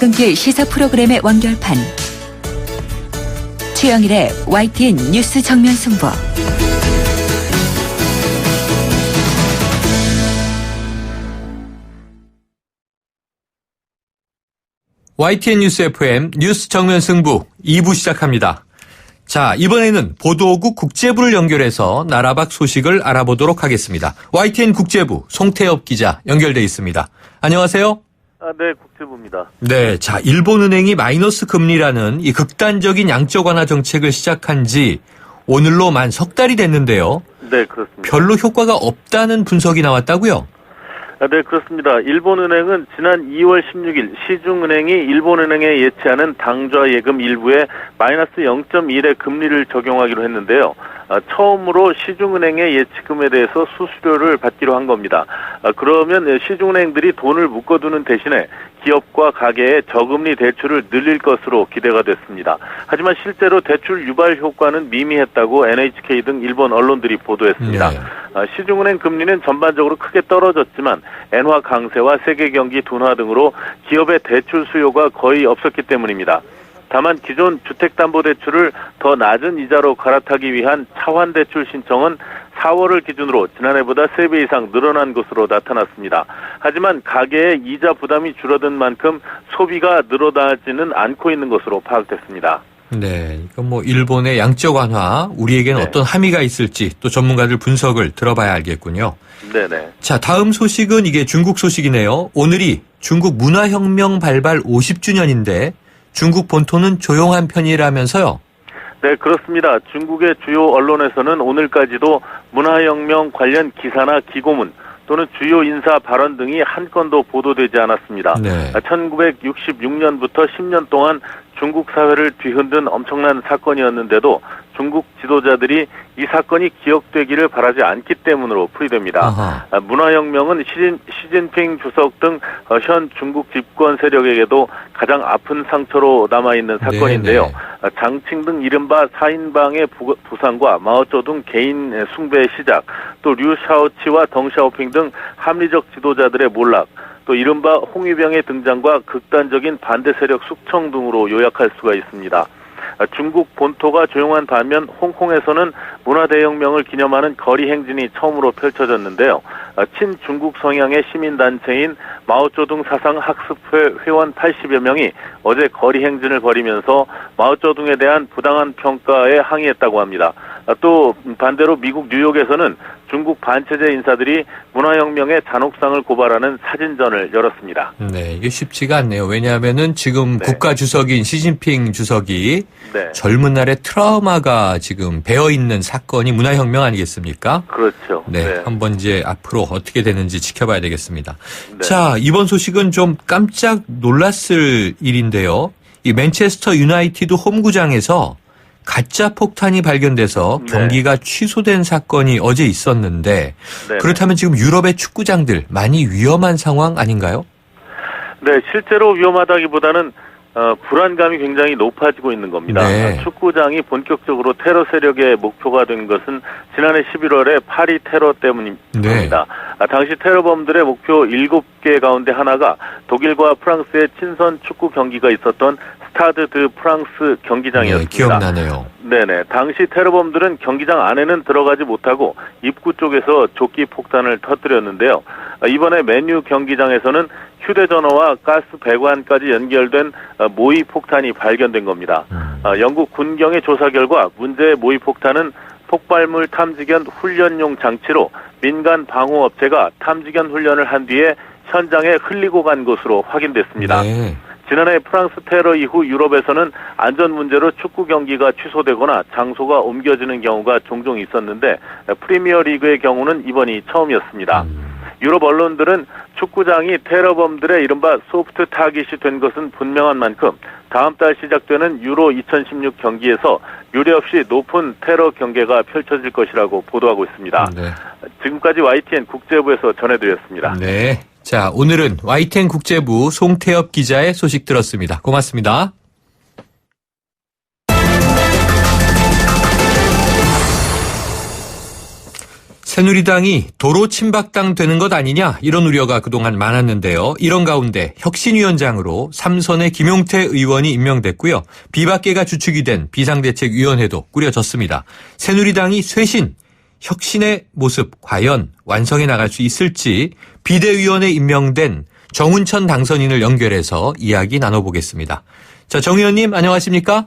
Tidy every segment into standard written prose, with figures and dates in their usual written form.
퇴근길 시사 프로그램의 완결판. 최영일의 YTN 뉴스 정면 승부. YTN 뉴스 FM 뉴스 정면 승부 2부 시작합니다. 자, 이번에는 보도국 국제부를 연결해서 나라 밖 소식을 알아보도록 하겠습니다. YTN 국제부 송태엽 기자 연결돼 있습니다. 안녕하세요. 네, 국제부입니다. 네, 자, 일본은행이 마이너스 금리라는 이 극단적인 양적 완화 정책을 시작한 지 오늘로 만 석 달이 됐는데요. 네, 그렇습니다. 별로 효과가 없다는 분석이 나왔다고요? 네, 그렇습니다. 일본은행은 지난 2월 16일 시중은행이 일본은행에 예치하는 당좌 예금 일부에 마이너스 0.1의 금리를 적용하기로 했는데요. 처음으로 시중은행의 예치금에 대해서 수수료를 받기로 한 겁니다. 그러면 시중은행들이 돈을 묶어두는 대신에 기업과 가게에 저금리 대출을 늘릴 것으로 기대가 됐습니다. 하지만 실제로 대출 유발 효과는 미미했다고 NHK 등 일본 언론들이 보도했습니다. 네. 시중은행 금리는 전반적으로 크게 떨어졌지만 엔화 강세와 세계 경기 둔화 등으로 기업의 대출 수요가 거의 없었기 때문입니다. 다만 기존 주택담보대출을 더 낮은 이자로 갈아타기 위한 차환대출 신청은 4월을 기준으로 지난해보다 3배 이상 늘어난 것으로 나타났습니다. 하지만 가계의 이자 부담이 줄어든 만큼 소비가 늘어나지는 않고 있는 것으로 파악됐습니다. 네, 이건 뭐 일본의 양적 완화, 우리에게는 네. 어떤 함의가 있을지 또 전문가들 분석을 들어봐야 알겠군요. 네네. 자, 다음 소식은 이게 중국 소식이네요. 오늘이 중국 문화혁명 발발 50주년인데 중국 본토는 조용한 편이라면서요? 네, 그렇습니다. 중국의 주요 언론에서는 오늘까지도 문화혁명 관련 기사나 기고문 또는 주요 인사 발언 등이 한 건도 보도되지 않았습니다. 네. 1966년부터 10년 동안 중국 사회를 뒤흔든 엄청난 사건이었는데도 중국 지도자들이 이 사건이 기억되기를 바라지 않기 때문으로 풀이됩니다. 아하. 문화혁명은 시진핑 주석 등 현 중국 집권 세력에게도 가장 아픈 상처로 남아있는 사건인데요. 네네. 장칭 등 이른바 4인방의 부상과 마오쩌둥 개인 숭배의 시작, 또 류샤오치와 덩샤오핑 등 합리적 지도자들의 몰락, 또 이른바 홍위병의 등장과 극단적인 반대 세력 숙청 등으로 요약할 수가 있습니다. 중국 본토가 조용한 반면 홍콩에서는 문화대혁명을 기념하는 거리 행진이 처음으로 펼쳐졌는데요. 친중국 성향의 시민단체인 마오쩌둥 사상학습회 회원 80여 명이 어제 거리 행진을 벌이면서 마오쩌둥에 대한 부당한 평가에 항의했다고 합니다. 또 반대로 미국 뉴욕에서는 중국 반체제 인사들이 문화혁명의 잔혹상을 고발하는 사진전을 열었습니다. 네, 이게 쉽지가 않네요. 왜냐하면은 지금 네. 국가 주석인 시진핑 주석이 네. 젊은 날의 트라우마가 지금 배어있는 사건이 문화혁명 아니겠습니까? 그렇죠. 네, 한번 이제 앞으로 어떻게 되는지 지켜봐야 되겠습니다. 네. 자, 이번 소식은 좀 깜짝 놀랐을 일인데요. 이 맨체스터 유나이티드 홈구장에서 가짜 폭탄이 발견돼서 네. 경기가 취소된 사건이 어제 있었는데 네. 그렇다면 지금 유럽의 축구장들 많이 위험한 상황 아닌가요? 네, 실제로 위험하다기보다는 불안감이 굉장히 높아지고 있는 겁니다. 네. 축구장이 본격적으로 테러 세력의 목표가 된 것은 지난해 11월에 파리 테러 때문입니다. 네. 당시 테러범들의 목표 7개 가운데 하나가 독일과 프랑스의 친선 축구 경기가 있었던 스타드 드 프랑스 경기장이었습니다. 네, 기억나네요. 네네. 당시 테러범들은 경기장 안에는 들어가지 못하고 입구 쪽에서 조끼 폭탄을 터뜨렸는데요. 이번에 맨유 경기장에서는 휴대전화와 가스 배관까지 연결된 모의 폭탄이 발견된 겁니다. 영국 군경의 조사 결과 문제의 모의 폭탄은 폭발물 탐지견 훈련용 장치로 민간 방호업체가 탐지견 훈련을 한 뒤에 현장에 흘리고 간 것으로 확인됐습니다. 네. 지난해 프랑스 테러 이후 유럽에서는 안전 문제로 축구 경기가 취소되거나 장소가 옮겨지는 경우가 종종 있었는데 프리미어 리그의 경우는 이번이 처음이었습니다. 유럽 언론들은 축구장이 테러범들의 이른바 소프트 타깃이 된 것은 분명한 만큼 다음 달 시작되는 유로 2016 경기에서 유례없이 높은 테러 경계가 펼쳐질 것이라고 보도하고 있습니다. 네. 지금까지 YTN 국제부에서 전해드렸습니다. 네. 자, 오늘은 YTN 국제부 송태엽 기자의 소식 들었습니다. 고맙습니다. 새누리당이 도로 침박당 되는 것 아니냐 이런 우려가 그동안 많았는데요. 이런 가운데 혁신위원장으로 삼선의 김용태 의원이 임명됐고요. 비박계가 주축이 된 비상대책위원회도 꾸려졌습니다. 새누리당이 쇄신, 혁신의 모습 과연 완성해 나갈 수 있을지 비대위원에 임명된 정운천 당선인을 연결해서 이야기 나눠보겠습니다. 자, 정 의원님 안녕하십니까?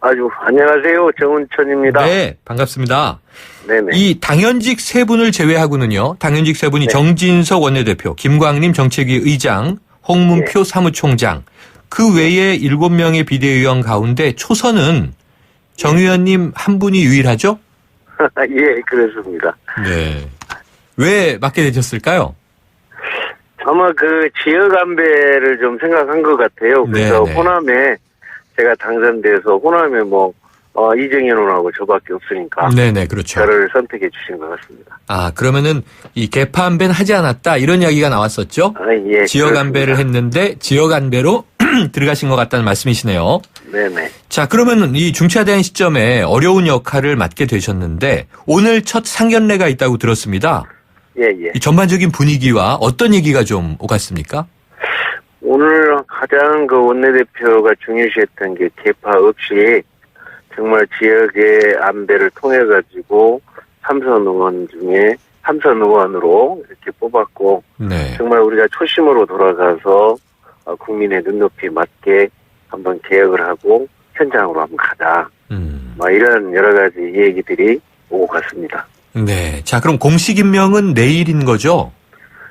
안녕하세요. 정운천입니다. 네, 반갑습니다. 네네. 이 당연직 세 분을 제외하고는요. 당연직 세 분이 네. 정진석 원내대표, 김광림 정책위 의장, 홍문표 사무총장, 그 외에 7명의 비대위원 가운데 초선은 정 의원님 한 분이 유일하죠? 예, 그렇습니다. 네. 왜 맡게 되셨을까요? 아마 그 지역 안배를 좀 생각한 것 같아요. 그래서 네네. 호남에 제가 당선돼서 호남에 이정현 의원하고 저밖에 없으니까 네네, 그렇죠. 저를 선택해 주신 것 같습니다. 아, 그러면은 이 개파 안배는 하지 않았다 이런 이야기가 나왔었죠? 예. 지역 그렇습니다. 안배를 했는데 지역 안배로 들어가신 것 같다는 말씀이시네요. 네네. 자, 그러면은 이 중차대한 시점에 어려운 역할을 맡게 되셨는데 오늘 첫 상견례가 있다고 들었습니다. 예. 이 전반적인 분위기와 어떤 얘기가 좀 오갔습니까? 오늘 가장 그 원내대표가 중요시했던 게 개파 없이 정말 지역의 안배를 통해 가지고 삼선 의원 중에 삼선 의원으로 이렇게 뽑았고 네. 정말 우리가 초심으로 돌아가서 국민의 눈높이 맞게 한번 개혁을 하고 현장으로 한번 가자. 이런 여러 가지 얘기들이 오고 갔습니다. 네. 자, 그럼 공식 임명은 내일인 거죠?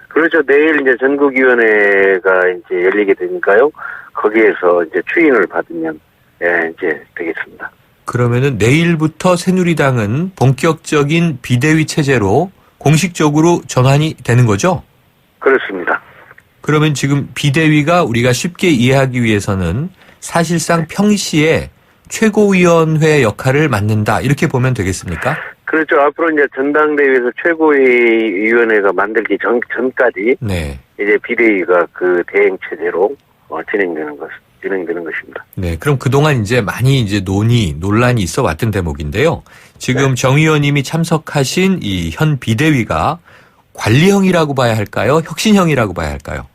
그렇죠. 내일 이제 전국위원회가 이제 열리게 되니까요. 거기에서 이제 추인을 받으면 이제 되겠습니다. 그러면은 내일부터 새누리당은 본격적인 비대위 체제로 공식적으로 전환이 되는 거죠? 그렇습니다. 그러면 지금 비대위가 우리가 쉽게 이해하기 위해서는 사실상 평시에 최고위원회 역할을 맡는다 이렇게 보면 되겠습니까? 그렇죠. 앞으로 이제 전당대회에서 최고위원회가 만들기 전까지 네. 이제 비대위가 그 대행 체제로 진행되는 것입니다. 네. 그럼 그동안 이제 많이 이제 논란이 있어 왔던 대목인데요. 지금 네. 정 의원님이 참석하신 이 현 비대위가 관리형이라고 봐야 할까요? 혁신형이라고 봐야 할까요?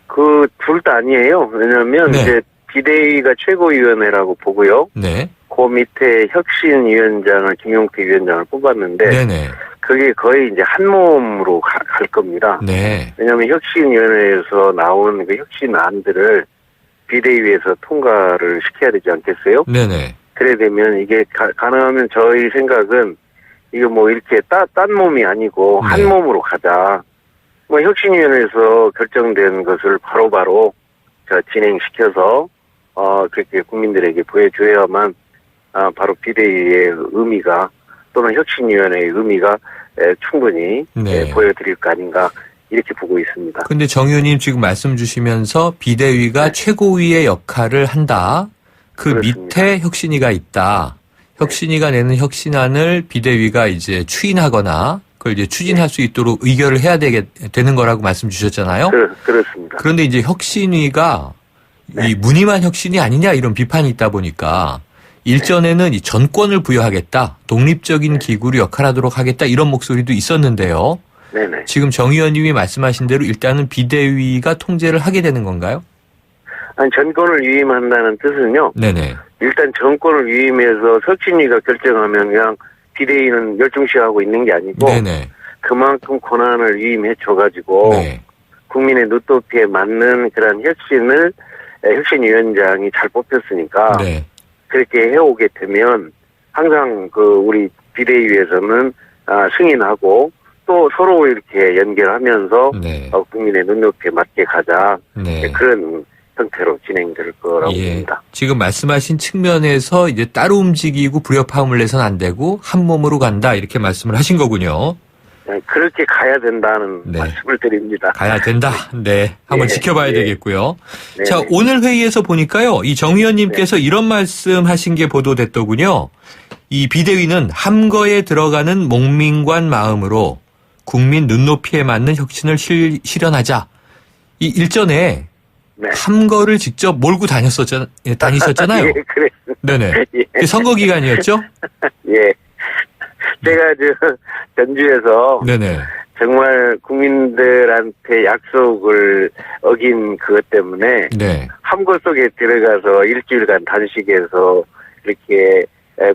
그 둘 다 아니에요. 왜냐하면 네. 이제 비대위가 최고위원회라고 보고요. 네. 그 밑에 혁신위원장을 김용태 위원장을 뽑았는데 네네. 그게 거의 이제 한 몸으로 갈 겁니다. 네. 왜냐하면 혁신위원회에서 나온 그 혁신안들을 비대위에서 통과를 시켜야 되지 않겠어요? 네네. 그래 되면 이게 가능하면 저희 생각은 이게 이렇게 딴 몸이 아니고 한 네. 몸으로 가자. 혁신위원회에서 결정된 것을 바로바로 진행시켜서 그렇게 국민들에게 보여줘야만 바로 비대위의 의미가 또는 혁신위원회의 의미가 충분히 네. 보여드릴 거 아닌가 이렇게 보고 있습니다. 근데 정 의원님 지금 말씀 주시면서 비대위가 네. 최고위의 역할을 한다. 그 그렇습니다. 밑에 혁신위가 있다. 혁신위가 내는 혁신안을 비대위가 이제 추인하거나 그걸 이제 추진할 수 있도록 의결을 해야 되는 거라고 말씀 주셨잖아요. 그렇습니다. 그런데 이제 혁신위가 네. 이 무늬만 혁신이 아니냐 이런 비판이 있다 보니까 일전에는 이 전권을 부여하겠다. 독립적인 기구로 역할하도록 하겠다. 이런 목소리도 있었는데요. 네네. 지금 정 의원님이 말씀하신 대로 일단은 비대위가 통제를 하게 되는 건가요? 아니, 전권을 위임한다는 뜻은요. 네네. 일단 정권을 위임해서 혁신위가 결정하면 그냥 비대위는 열중시하고 있는 게 아니고 네네. 그만큼 권한을 위임해 줘가지고 네. 국민의 눈높이에 맞는 그런 혁신위원장이 잘 뽑혔으니까 네. 그렇게 해오게 되면 항상 우리 비대위에서는 승인하고 또 서로 이렇게 연결하면서 네. 국민의 눈높이에 맞게 가자. 네. 그런 형태로 진행될 거라고 봅니다. 지금 말씀하신 측면에서 이제 따로 움직이고 불협화음을 내선 안 되고 한 몸으로 간다 이렇게 말씀을 하신 거군요. 그렇게 가야 된다는 네. 말씀을 드립니다. 가야 된다. 네. 한번 예, 지켜봐야 예. 되겠고요. 네. 자, 오늘 회의에서 보니까요. 이 정 의원님께서 이런 말씀 하신 게 보도됐더군요. 이 비대위는 함거에 들어가는 목민관 마음으로 국민 눈높이에 맞는 혁신을 실현하자. 이 일전에 네. 함거를 직접 몰고 다니셨잖아요. 예, 그래. 네네. 예. 선거 기간이었죠? 예. 제가 전주에서 네네. 정말 국민들한테 약속을 어긴 그것 때문에 네. 함고 속에 들어가서 일주일간 단식해서 이렇게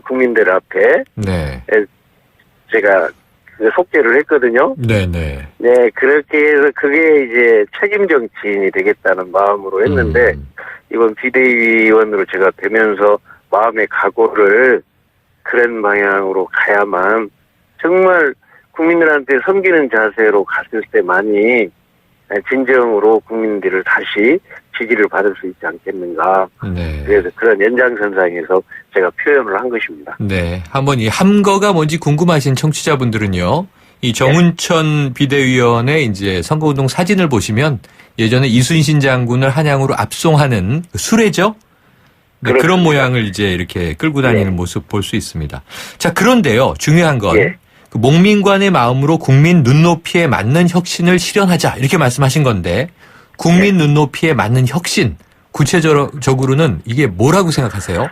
국민들 앞에 네. 제가 그 속죄를 했거든요. 네네. 네, 그렇게 해서 그게 이제 책임 정치인이 되겠다는 마음으로 했는데 이번 비대위원으로 제가 되면서 마음의 각오를 그런 방향으로 가야만 정말 국민들한테 섬기는 자세로 갔을 때만이 진정으로 국민들을 다시 지지를 받을 수 있지 않겠는가. 네. 그래서 그런 연장선상에서 제가 표현을 한 것입니다. 네. 한번 이 함거가 뭔지 궁금하신 청취자분들은요. 이 정운천 비대위원의 이제 선거운동 사진을 보시면 예전에 이순신 장군을 한양으로 압송하는 수레죠? 네, 그런 그렇습니다. 모양을 이제 이렇게 끌고 다니는 예. 모습 볼 수 있습니다. 자, 그런데요. 중요한 건 예. 그 목민관의 마음으로 국민 눈높이에 맞는 혁신을 실현하자 이렇게 말씀하신 건데 국민 눈높이에 맞는 혁신 구체적으로는 이게 뭐라고 생각하세요?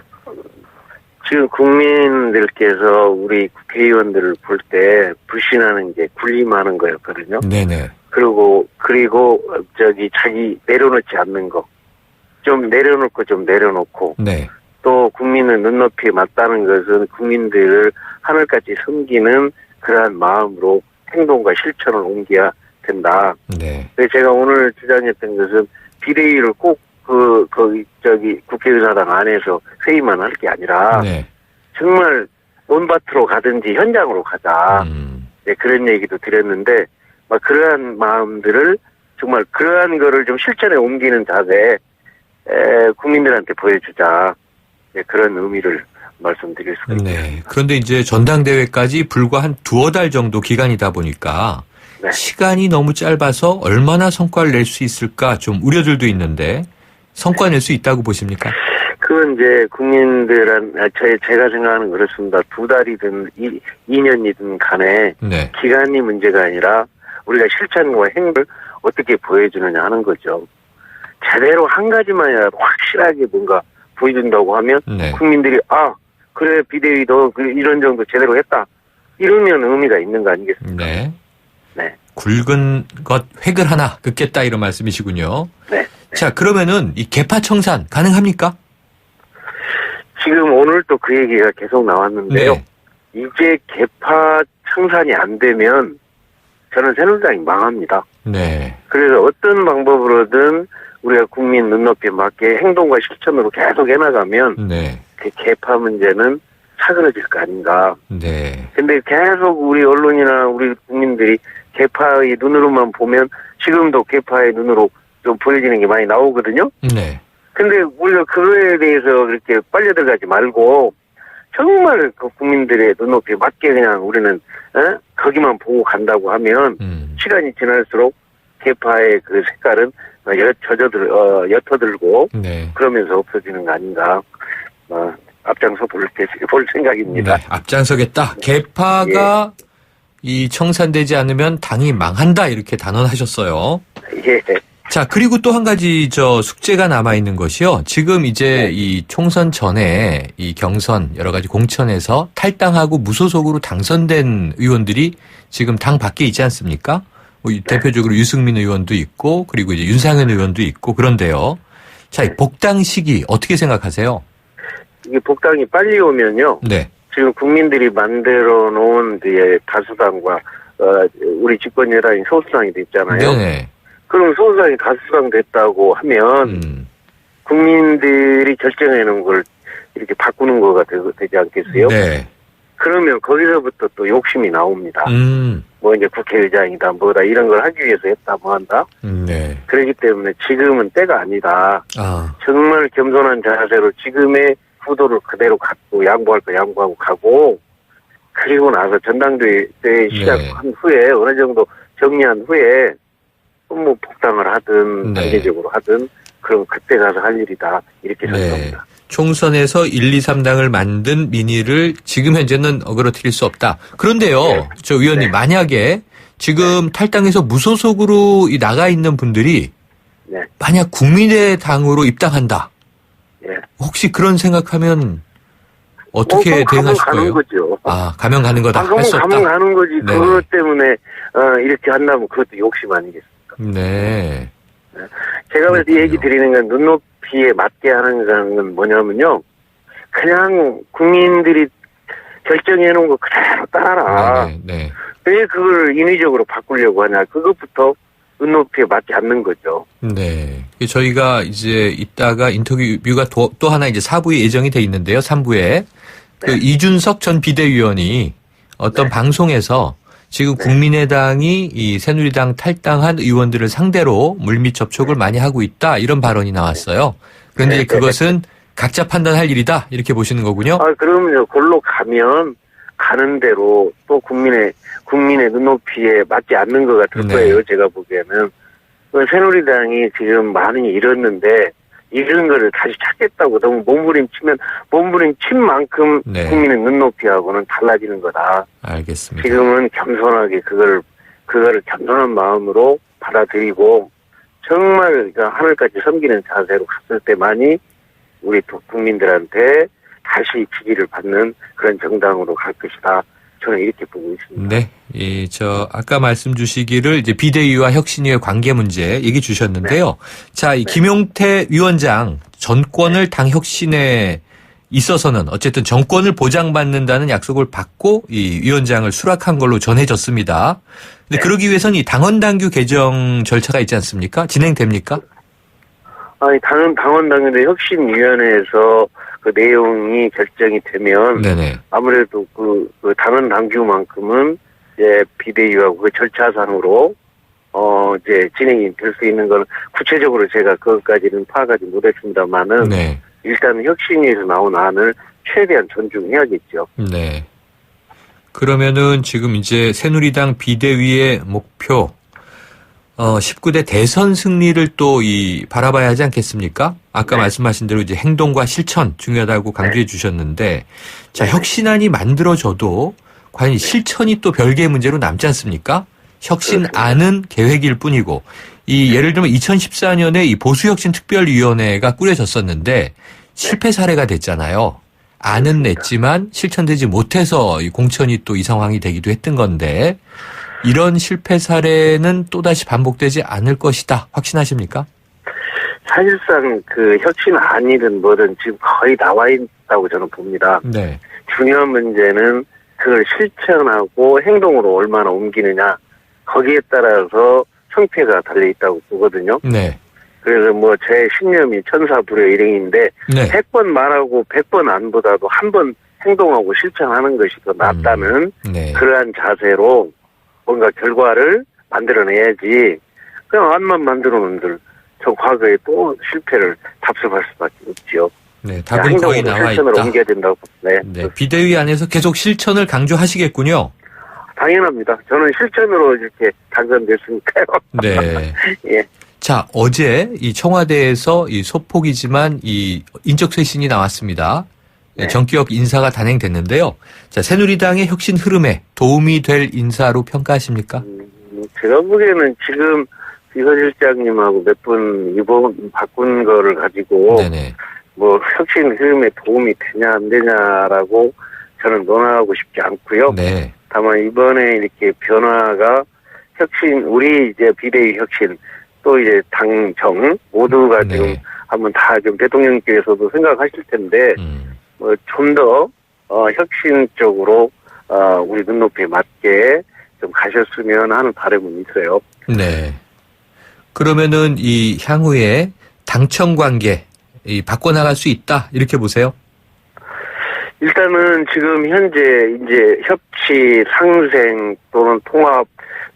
지금 국민들께서 우리 국회의원들을 볼 때 불신하는 게 군림하는 거였거든요. 네네. 그리고 자기 내려놓지 않는 거. 좀 내려놓을 거 좀 내려놓고 네. 또 국민의 눈높이에 맞다는 것은 국민들을 하늘같이 섬기는 그러한 마음으로 행동과 실천을 옮겨야 된다. 네. 그래서 제가 오늘 주장했던 것은 비대위를 꼭 국회의사당 안에서 회의만 할 게 아니라 네. 정말 논밭으로 가든지 현장으로 가자. 네, 그런 얘기도 드렸는데 막 그러한 마음들을 정말 그러한 거를 좀 실천에 옮기는 자세 국민들한테 보여주자. 네, 그런 의미를 말씀드릴 수가 있습니다. 네. 그런데 이제 전당대회까지 불과 한 두어 달 정도 기간이다 보니까 네. 시간이 너무 짧아서 얼마나 성과를 낼 수 있을까 좀 우려들도 있는데 성과 낼 수 있다고 보십니까? 그건 이제 제가 생각하는 그렇습니다. 두 달이든 2년이든 간에 네. 기간이 문제가 아니라 우리가 실천과 행동을 어떻게 보여주느냐 하는 거죠. 제대로 한 가지만이라도 확실하게 뭔가 보여준다고 하면 네. 국민들이 그래 비대위도 이런 정도 제대로 했다. 이러면 의미가 있는 거 아니겠습니까? 네. 네. 굵은 것 획을 하나 긋겠다 이런 말씀이시군요. 네. 자, 그러면은 이 개파 청산 가능합니까? 지금 오늘 또 그 얘기가 계속 나왔는데요. 네. 이제 개파 청산이 안 되면 저는 새누리당이 망합니다. 네. 그래서 어떤 방법으로든 우리가 국민 눈높이에 맞게 행동과 실천으로 계속 해나가면 네. 그 개파 문제는 사그러질 거 아닌가. 네. 근데 계속 우리 언론이나 우리 국민들이 개파의 눈으로만 보면 지금도 개파의 눈으로 좀 보여지는 게 많이 나오거든요. 네. 근데 우리가 그거에 대해서 그렇게 빨려 들어가지 말고 정말 그 국민들의 눈높이에 맞게 그냥 우리는 거기만 보고 간다고 하면 시간이 지날수록 개파의 그 색깔은 옅어들고 네. 그러면서 없어지는 거 아닌가. 앞장서 볼 생각입니다. 네. 앞장서겠다. 개파가 이 청산되지 않으면 당이 망한다 이렇게 단언하셨어요. 예. 자, 그리고 또 한 가지 숙제가 남아 있는 것이요. 지금 이제 이 총선 전에 이 경선 여러 가지 공천에서 탈당하고 무소속으로 당선된 의원들이 지금 당 밖에 있지 않습니까? 대표적으로 유승민 의원도 있고 그리고 이제 윤상현 의원도 있고 그런데요. 자, 이 복당 시기 어떻게 생각하세요? 이게 복당이 빨리 오면요. 네. 지금 국민들이 만들어 놓은 다수당과 우리 집권 여당이 소수당이 됐잖아요. 네네. 그럼 소수당이 다수당 됐다고 하면 국민들이 결정해 놓은 걸 이렇게 바꾸는 거가 되지 않겠어요? 네. 그러면 거기서부터 또 욕심이 나옵니다. 뭐 이제 국회의장이다 뭐다 이런 걸 하기 위해서 했다 뭐 한다. 네. 그렇기 때문에 지금은 때가 아니다. 아. 정말 겸손한 자세로 지금의 구도를 그대로 갖고 양보할 거 양보하고 가고 그리고 나서 전당대회 시작한 후에 어느 정도 정리한 후에 뭐 복당을 하든 단계적으로 하든 그럼 그때 가서 할 일이다 이렇게 생각합니다. 총선에서 1, 2, 3당을 만든 민의를 지금 현재는 어그러뜨릴 수 없다. 그런데요, 저 의원님 만약에 지금 탈당해서 무소속으로 나가 있는 분들이 만약 국민의당으로 입당한다. 혹시 그런 생각하면 어떻게 대응하실 가면 거예요? 가는 거죠. 가면 가는 거다. 할 수 없다. 가면 가는 거지. 네. 그것 때문에 이렇게 한다면 그것도 욕심 아니겠습니까? 네. 제가 그래서 그렇군요. 얘기 드리는 건 눈높이에 맞게 하는 건 뭐냐면요. 그냥 국민들이 결정해 놓은 거 그대로 따라. 네. 왜 그걸 인위적으로 바꾸려고 하냐. 그것부터 눈높이에 맞지 않는 거죠. 네. 저희가 이제 이따가 인터뷰가 또 하나 이제 4부에 예정이 돼 있는데요. 3부에 그 이준석 전 비대위원이 어떤 방송에서 지금 국민의당이 이 새누리당 탈당한 의원들을 상대로 물밑 접촉을 많이 하고 있다 이런 발언이 나왔어요. 그런데 그것은 각자 판단할 일이다 이렇게 보시는 거군요. 그러면요. 골로 가면 가는 대로 또 국민의 눈높이에 맞지 않는 것 같을 거예요. 제가 보기에는. 새누리당이 지금 많이 잃었는데 잃은 거를 다시 찾겠다고 너무 몸부림친 만큼 국민의 눈높이하고는 달라지는 거다. 알겠습니다. 지금은 겸손하게 그거를 겸손한 마음으로 받아들이고 정말 하늘까지 섬기는 자세로 갔을 때만이 우리 국민들한테 다시 지지를 받는 그런 정당으로 갈 것이다. 저는 이렇게 보고 있습니다. 네. 아까 말씀 주시기를 이제 비대위와 혁신위의 관계 문제 얘기 주셨는데요. 자, 김용태 위원장 전권을 당 혁신에 있어서는 어쨌든 정권을 보장받는다는 약속을 받고 이 위원장을 수락한 걸로 전해졌습니다. 근데 그러기 위해서는 이 당원 당규 개정 절차가 있지 않습니까? 진행됩니까? 당원 당규의 혁신위원회에서 그 내용이 결정이 되면 아무래도 그 당원 당규만큼은 이제 비대위하고 그 절차상으로 이제 진행이 될 수 있는 건 구체적으로 제가 그것까지는 파악하지 못했습니다만은 일단 혁신위에서 나온 안을 최대한 존중해야겠죠. 네. 그러면은 지금 이제 새누리당 비대위의 목표 19대 대선 승리를 또 바라봐야 하지 않겠습니까? 아까 말씀하신 대로 이제 행동과 실천 중요하다고 강조해 주셨는데, 자, 혁신안이 만들어져도 과연 실천이 또 별개의 문제로 남지 않습니까? 혁신안은 계획일 뿐이고, 예를 들면 2014년에 이 보수혁신특별위원회가 꾸려졌었는데, 실패 사례가 됐잖아요. 안은 냈지만 실천되지 못해서 공천이 또 이 상황이 되기도 했던 건데, 이런 실패 사례는 또다시 반복되지 않을 것이다. 확신하십니까? 사실상 그 혁신안이든 뭐든 지금 거의 나와 있다고 저는 봅니다. 네. 중요한 문제는 그걸 실천하고 행동으로 얼마나 옮기느냐. 거기에 따라서 성패가 달려있다고 보거든요. 네. 그래서 제 신념이 천사불여 일행인데 100번 말하고 100번 안보다도 한 번 행동하고 실천하는 것이 더 낫다는 그러한 자세로 뭔가 결과를 만들어내야지 그냥 안만 만들어놓은들 저 과거에 또 실패를 답습할 수밖에 없지요. 네, 답은 거의 나와 있다. 옮겨야 된다고. 네. 비대위 안에서 계속 실천을 강조하시겠군요. 당연합니다. 저는 실천으로 이렇게 당선됐으니까요. 네. 예. 자, 어제 이 청와대에서 소폭이지만 인적쇄신이 나왔습니다. 정기업 인사가 단행됐는데요. 자, 새누리당의 혁신 흐름에 도움이 될 인사로 평가하십니까? 제가 보기에는 지금 비서실장님하고 몇 분 이번 바꾼 거를 가지고 혁신 흐름에 도움이 되냐 안 되냐라고 저는 논하고 싶지 않고요. 다만 이번에 이렇게 변화가 우리 이제 비대위 혁신 또 이제 당정 모두가 지금 한번 다 좀 대통령께서도 생각하실 텐데 좀 더 혁신적으로 우리 눈높이에 맞게 좀 가셨으면 하는 바람은 있어요. 네. 그러면은 이 향후에 당청 관계 바꿔나갈 수 있다 이렇게 보세요? 일단은 지금 현재 이제 협치, 상생 또는 통합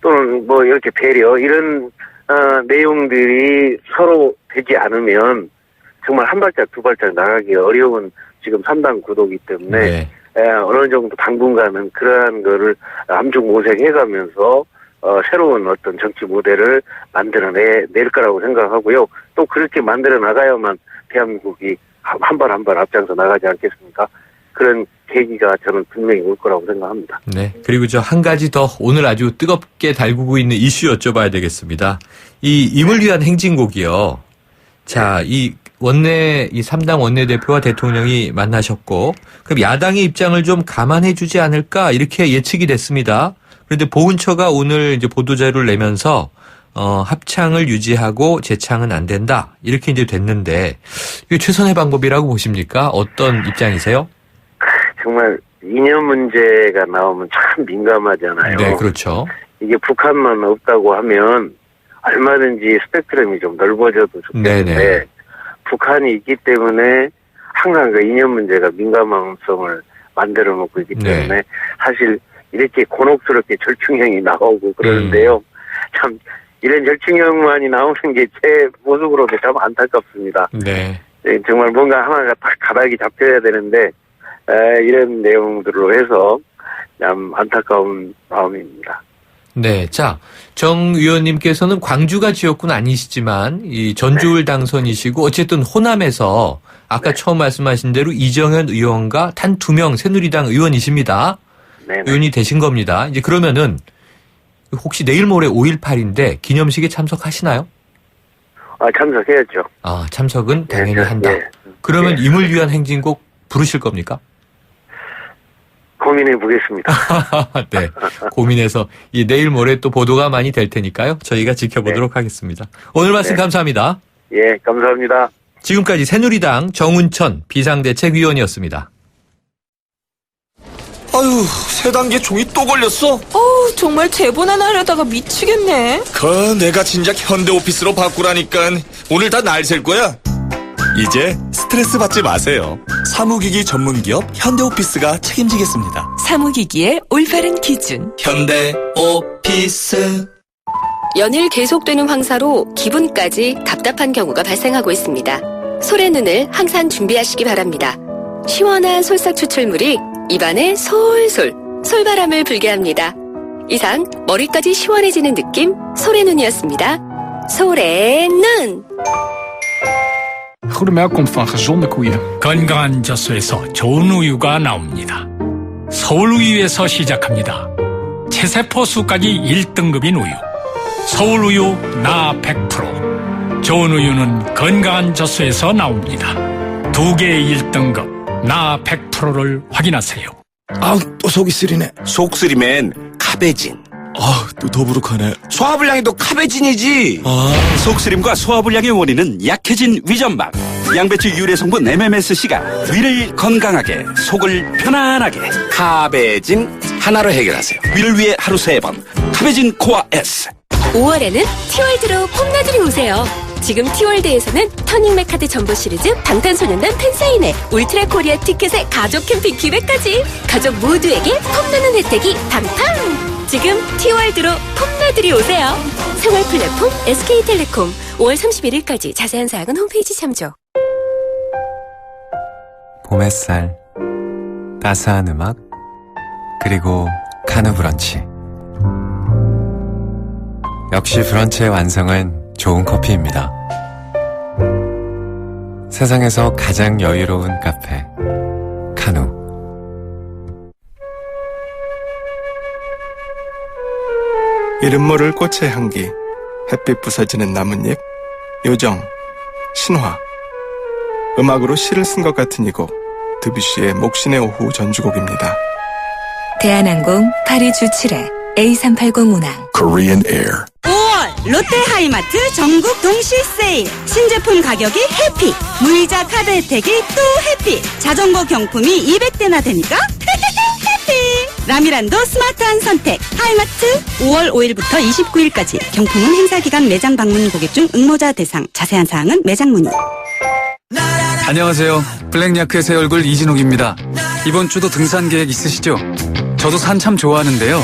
또는 뭐 이렇게 배려 이런 내용들이 서로 되지 않으면 정말 한 발짝 두 발짝 나가기 어려운 지금 3당 구도이기 때문에 어느 정도 당분간은 그러한 거를 암중모색해가면서 새로운 어떤 정치 모델을 만들어낼 거라고 생각하고요. 또 그렇게 만들어 나가야만 대한민국이 한 발 한 발 앞장서 나가지 않겠습니까? 그런 계기가 저는 분명히 올 거라고 생각합니다. 네. 그리고 저 한 가지 더 오늘 아주 뜨겁게 달구고 있는 이슈 여쭤봐야 되겠습니다. 이 임을 위한 행진곡이요. 자, 이 이 3당 원내대표와 대통령이 만나셨고, 그럼 야당의 입장을 좀 감안해 주지 않을까 이렇게 예측이 됐습니다. 그런데 보훈처가 오늘 이제 보도자료를 내면서 합창을 유지하고 재창은 안 된다. 이렇게 이제 됐는데, 이게 최선의 방법이라고 보십니까? 어떤 입장이세요? 정말 이념 문제가 나오면 참 민감하잖아요. 네, 그렇죠. 이게 북한만 없다고 하면 얼마든지 스펙트럼이 좀 넓어져도 좋겠는데 네네. 북한이 있기 때문에 항상 그 이념 문제가 민감성을 만들어 놓고 있기 때문에 네. 사실 이렇게 곤혹스럽게 절충형이 나오고 그러는데요. 참 이런 절충형만이 나오는 게 제 모습으로도 참 안타깝습니다. 네. 네, 정말 뭔가 하나가 딱 가닥이 잡혀야 되는데 이런 내용들로 해서 참 안타까운 마음입니다. 네. 자, 정 의원님께서는 광주가 지역군 아니시지만 이 전주울 당선이시고 어쨌든 호남에서 아까 처음 말씀하신 대로 이정현 의원과 단 2명 새누리당 의원이십니다. 네. 의원이 되신 겁니다. 이제 그러면은 혹시 내일 모레 5.18인데 기념식에 참석하시나요? 참석해야죠. 아, 참석은 당연히 네, 한다. 네. 그러면 네. 임을 위한 행진곡 부르실 겁니까? 고민해 보겠습니다. 네. 고민해서 이 내일 모레 또 보도가 많이 될 테니까요. 저희가 지켜보도록 하겠습니다. 오늘 말씀 네. 감사합니다. 예, 감사합니다. 지금까지 새누리당 정운천 비상대책위원이었습니다. 아유, 세 단계 종이 또 걸렸어? 정말 대본 하나 하려다가 미치겠네. 내가 진작 현대오피스로 바꾸라니까. 오늘 다 날 셀 거야. 이제 스트레스 받지 마세요. 사무기기 전문기업 현대오피스가 책임지겠습니다. 사무기기의 올바른 기준. 현대오피스. 연일 계속되는 황사로 기분까지 답답한 경우가 발생하고 있습니다. 솔의 눈을 항상 준비하시기 바랍니다. 시원한 솔싹 추출물이 입안에 솔솔 솔바람을 불게 합니다. 이상 머리까지 시원해지는 느낌 솔의 눈이었습니다. 솔의 눈! Goede melk komt van gezonde koeien. 건강한 젖소에서 좋은 우유가 나옵니다. 서울우유에서 시작합니다. 체세포 수까지 1등급인 우유. 서울우유 나 100%. 좋은 우유는 건강한 젖소에서 나옵니다. 2개의 1등급 나 100%를 확인하세요. 또 속이 쓰리네. 속 쓰리면 카베진. 또 더부룩하네. 소화불량이 또 카베진이지. 속쓰림과 소화불량의 원인은 약해진 위점막. 양배추 유래 성분 MMSC가 위를 건강하게, 속을 편안하게. 카베진 하나로 해결하세요. 위를 위해 하루 3번. 카베진 코아 S. 5월에는 티월드로 폼나들이 오세요. 지금 티월드에서는 터닝맥카드 점보 시리즈 방탄소년단 팬사인회 울트라 코리아 티켓의 가족 캠핑 기회까지 가족 모두에게 폼나는 혜택이 팡팡. 지금 티월드로 폼나들이 오세요. 생활 플랫폼 SK텔레콤 5월 31일까지 자세한 사항은 홈페이지 참조. 봄 햇살, 따스한 음악, 그리고 카누 브런치. 역시 브런치의 완성은 좋은 커피입니다. 세상에서 가장 여유로운 카페, 카누. 이름 모를 꽃의 향기, 햇빛 부서지는 나뭇잎, 요정, 신화. 음악으로 시를 쓴 것 같은 이 곡, 드뷔시의 목신의 오후 전주곡입니다. 대한항공 파리 주7회 A380 운항. Korean Air. 5월 롯데하이마트 전국 동시 세일. 신제품 가격이 해피. 무이자 카드 혜택이 또 해피. 자전거 경품이 200대나 되니까 해피. 라미란도 스마트한 선택. 하이마트 5월 5일부터 29일까지. 경품은 행사기간 매장 방문 고객 중 응모자 대상. 자세한 사항은 매장 문의. 안녕하세요. 블랙야크의 새 얼굴 이진욱입니다. 이번 주도 등산 계획 있으시죠? 저도 산 참 좋아하는데요.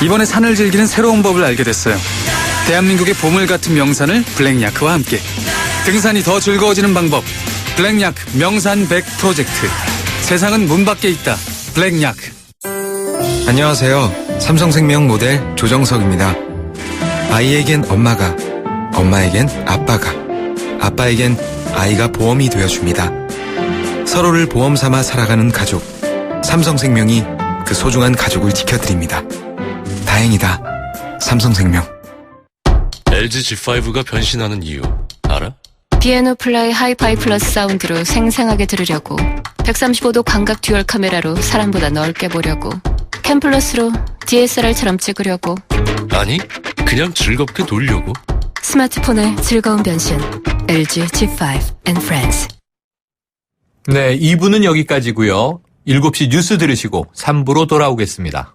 이번에 산을 즐기는 새로운 법을 알게 됐어요. 대한민국의 보물 같은 명산을 블랙야크와 함께. 등산이 더 즐거워지는 방법. 블랙야크 명산 100 프로젝트. 세상은 문 밖에 있다. 블랙야크. 안녕하세요. 삼성생명 모델 조정석입니다. 아이에겐 엄마가, 엄마에겐 아빠가, 아빠에겐 아이가 보험이 되어줍니다. 서로를 보험 삼아 살아가는 가족. 삼성생명이 그 소중한 가족을 지켜드립니다. 다행이다. 삼성생명. LG G5가 변신하는 이유 알아? 비에노 플라이 하이파이 플러스 사운드로 생생하게 들으려고 135도 광각 듀얼 카메라로 사람보다 넓게 보려고 캠 플러스로 DSLR처럼 찍으려고 아니, 그냥 즐겁게 놀려고. 스마트폰의 즐거운 변신 LG G5 and Friends. 네, 2부는 여기까지고요. 7시 뉴스 들으시고 3부로 돌아오겠습니다.